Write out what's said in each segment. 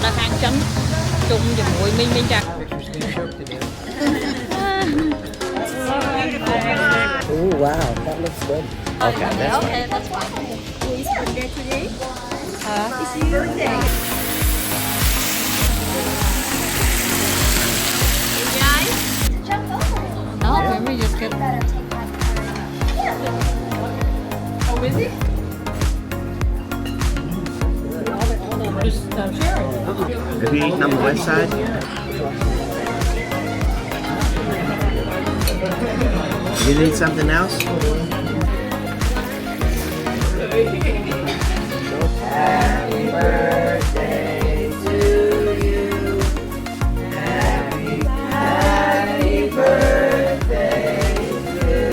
nó khang chấm chung với muối minh chặt. Oh wow, that looks good. Okay, that's fine. Who is birthday today? It's your birthday. Hey guys. No, let me just get. Oh, is it? Just sharing. Have you eaten on the west side? You need something else? Happy birthday to you. Happy birthday to you.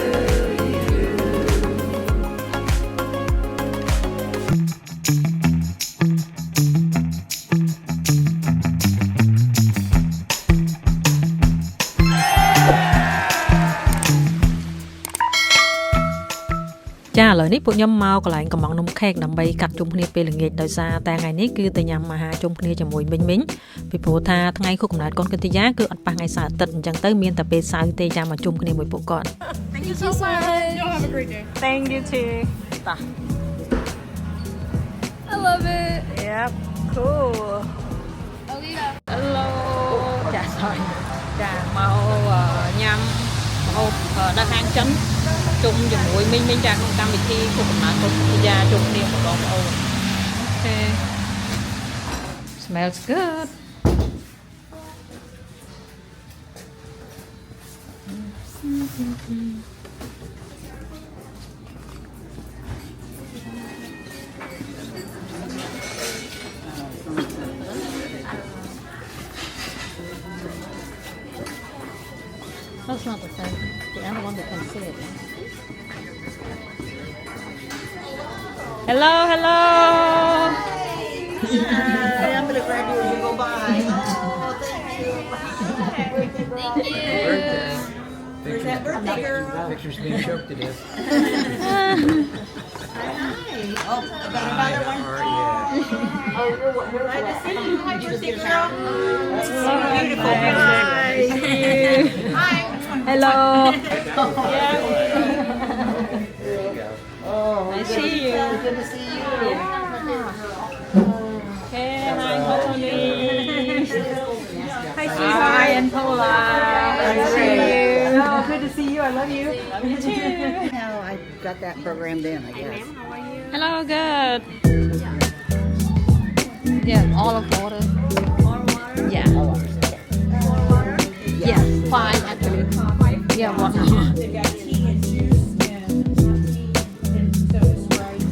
Cha lời nít phụ nhâm mau còn lại cầm món nôm khét đầm bay cắt chungគ្នាពេលល្ងាចដោយសារតែថ្ងៃនេះគឺទៅញ៉ាំអាហារជុំគ្នាជាមួយមីងពីព្រោះថាថ្ងៃខួបកំណើតកូនកិត្តិយសគឺអត់ប៉ះថ្ងៃសៅរ៍អាទិត្យអញ្ចឹងទៅមានតែពេលសៅរ៍ទេចាំមកជុំគ្នាមួយពួកគាត់ Thank you so much. Y'all have a great day. Thank you too តា I love it. Yep cool Alita. Hello ចាសហើយចាមកញ៉ាំម្ហូបនៅខាងចិនជុំជាមួយមីងចាក្នុងកម្មវិធីខួបកំណើតកូនកិត្តិយសជុំគ្នាបងប្អូន Okay smells good That's not the same. The other one that can see it. Hello, hello. Hi, I'm gonna grab you as you go by. Oh, thank you. Thank you. Birthday. Where's that birthday girl? Picture's being choked to death. Oh, got another one. Oh, you're glad to see you. Hi, birthday girl. That's so beautiful. Hi. Hi. Hello. Yeah. Oh, I see you. Good to see you. Okay, hi, Tony. Hi, Hi, sweetheart. and Paula. Nice to see you. Oh, good to see you. I love you. Love you too. Now I got that programmed in, I guess. How are you? Hello, good. Yeah, all of water. More water. Yeah. More water. Yeah, fine actually. Yeah, water. They've got tea and juice and hot tea and soda Sprite.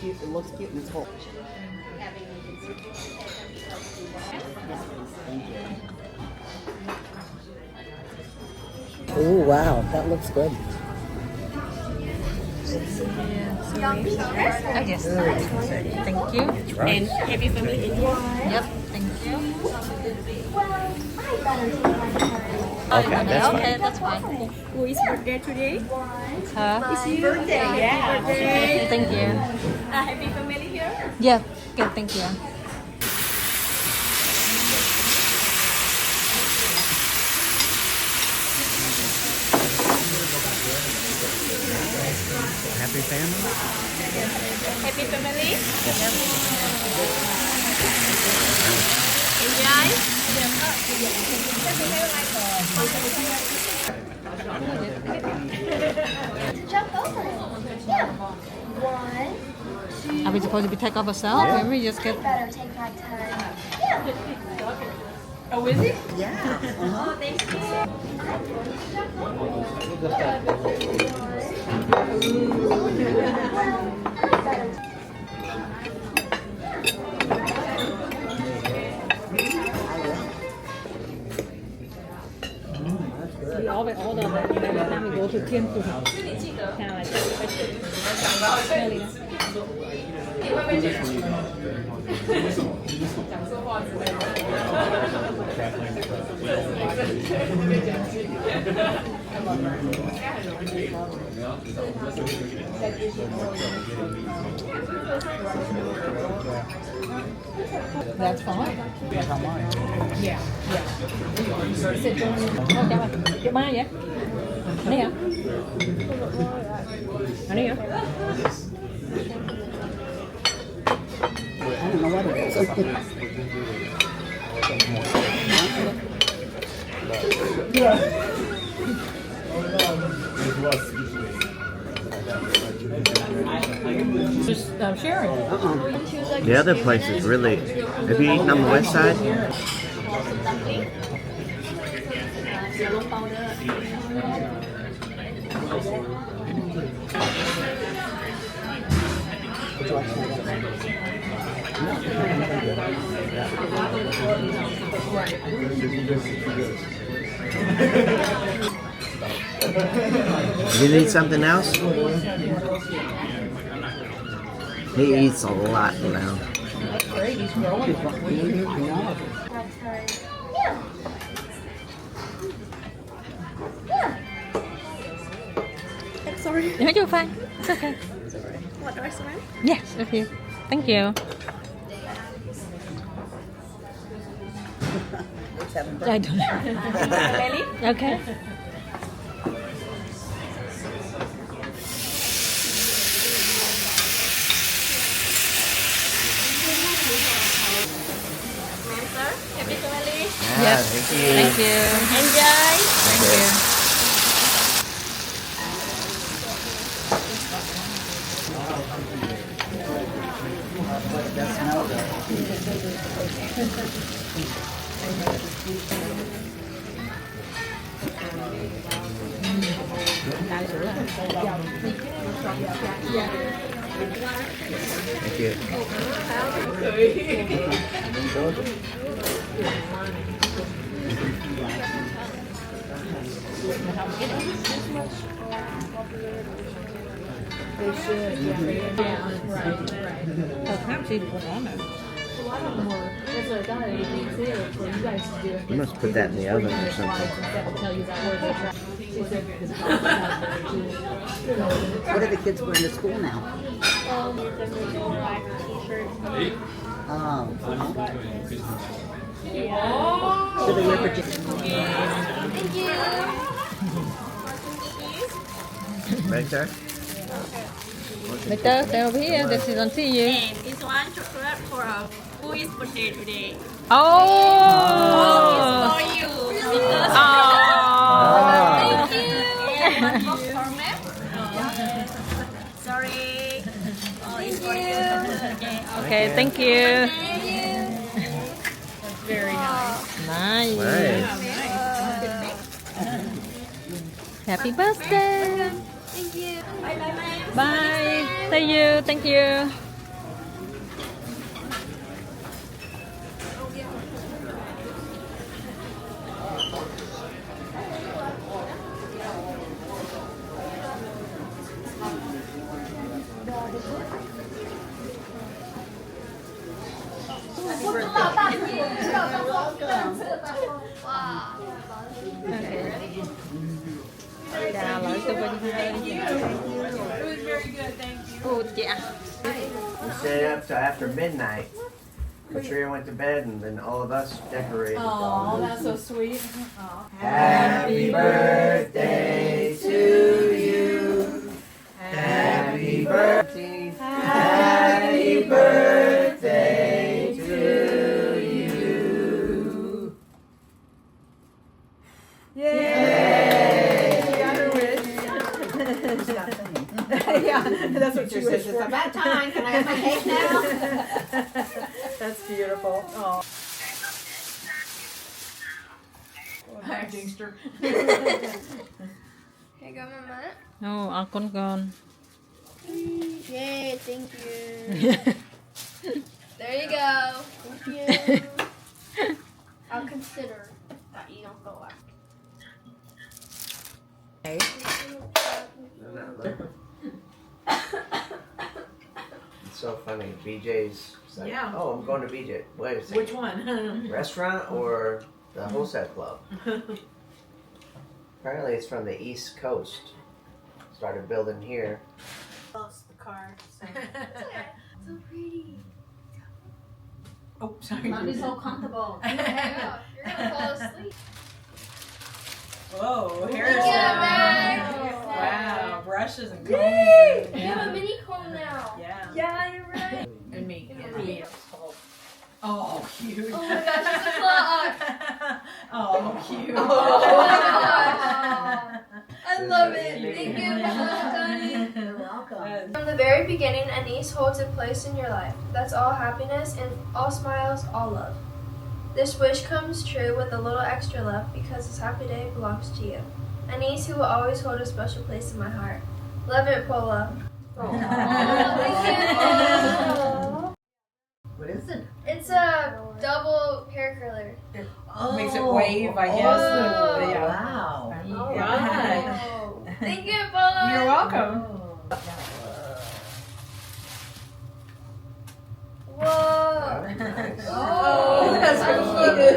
It looks cute and it's whole. Oh wow, that looks good. Oh, yes. Thank you. And happy family in here. Yep, thank you. Okay, that's fine. Okay, that's fine. Who is birthday today? Huh? It's your birthday. Yeah. Birthday. Thank you. Happy family here. Yeah, okay, thank you. Happy family? Happy family. Jump over it. Yeah. One. Are we supposed to be take off ourselves? Yeah. Or we just get... Better take my time. Yeah. Oh, is it? Yeah. Oh, thank you. We always order that every time we go to Tianfu. Kind of like That's fine. How much? Yeah. Sit down. Oh, chào anh. Chào ba vậy? Ở đây hả? Ở đây hả? I don't know what it is. Just sharing. The other place is really. Have you eaten on the west side? You need something else? He eats a lot now. Yeah. Sorry. No, you're fine. It's okay. What restaurant? Yes, okay. Thank you. I don't know. Really? Okay. Happy family. Yeah, thank you. Thank you. Enjoy. Thank you. Thank you. Perhaps even put on it. You must put that in the oven or something. What are the kids going to school now? Oh. So they work for Right there? Later, stay over here. This is on see you. And this one chocolate for who is birthday today? Oh! For you. Oh! Thank you. And one box for me. Sorry. Oh, it's for you. Okay, thank you. Very nice. Nice. Nice. Happy birthday. Thank you. Bye bye bye. Bye. See you. Thank you. Chào lại cho Vinh hai. It was very good, thank you. Ồ dạ. We stayed up till after midnight. Katriya went to bed and then all of us decorated. Oh, that's so sweet. Happy birthday to you. Happy birthday. Yay! She got her wish. Who's got singing? Yeah, that's what she wished for. about time. Can I have my cake now? That's beautiful. Oh. Hi, gangster. Here you go, Mama. អូអរគុណកូន Yay, thank you. There you go. Thank you. I'll consider that you don't go out. It's so funny. BJ's like, Yeah. oh, I'm going to BJ. Wait a second. Which one? Restaurant or the wholesale club? Apparently it's from the East Coast. Started building here. Lost the car. So. So pretty. Oh, sorry. Mommy's so comfortable. Yeah, you're gonna fall asleep. Whoa, Look hairstyle. at that. Wow, brushes and You combs. have a mini comb now. Yeah. Yeah, you're right. And me. And Yeah. me. Oh, cute. Oh my gosh, it's a clock. Oh, cute. Oh my gosh. I love it. Thank you, Tony. You're welcome. From the very beginning, a niece holds a place in your life. That's all happiness and all smiles, all love. This wish comes true with a little extra love because this happy day belongs to you. A niece who will always hold a special place in my heart. Love it, Paula. What is it? It's a double hair curler. Makes it wave, I guess. Oh. Yeah. Wow. All right. Thank you, Paula. You're welcome. Whoa. Nice. Oh, that's I so love cute.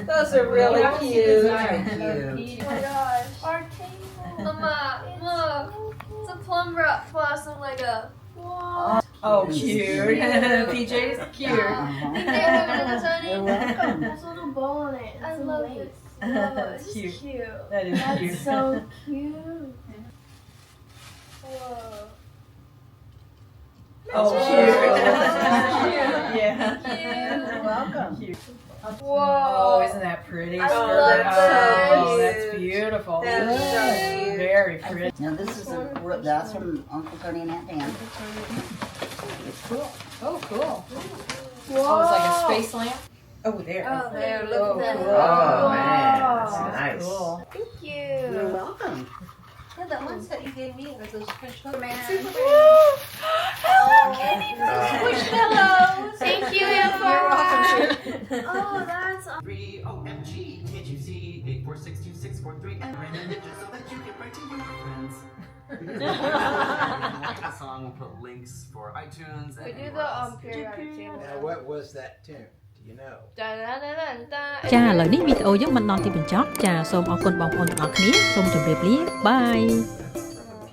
it. Those are really cute. Very cute. Oh my gosh. Our table. Mama, look. It's a plum rock plus some Lego. Wow. Oh, cute. PJ's cute. Uh-huh. Thank you, Tony. You're welcome. There's a little bowl in it. I love it. That's It's cute. cute. That is cute. That's so cute. Whoa. Oh, That's cute. cute. Yeah. Cute. You're welcome. Cute. Whoa. Oh, isn't that pretty? I Skirt. love that. Oh, that's beautiful. That's so cute. Very pretty. Now this is that's from Uncle Tony and Aunt Dan. It's cool. Oh, cool. Whoa. Oh, it's like a space lamp? Oh, there. Oh, there. Look at that. cool. Oh, man. That's Wow. nice. Cool. Thank You're you. welcome. Yeah, the ones that you gave me with those French Squishmallows. Thank you, Amber. You're welcome. Oh, that's 3 OMG, can't you see? 8462643 and random digits so that you get right to your friends. We'll make a song, we'll put links for iTunes and We do anywhere else. the periodic table. Now, what was that tune? Do you know? Dun, dun, dun, dun, dun. ចាឥឡូវនេះវីដេអូយើងបានដល់ទីបញ្ចប់ចាសូមអរគុណបងប្អូនទាំងអស់គ្នាសូមជម្រាបលាបាយ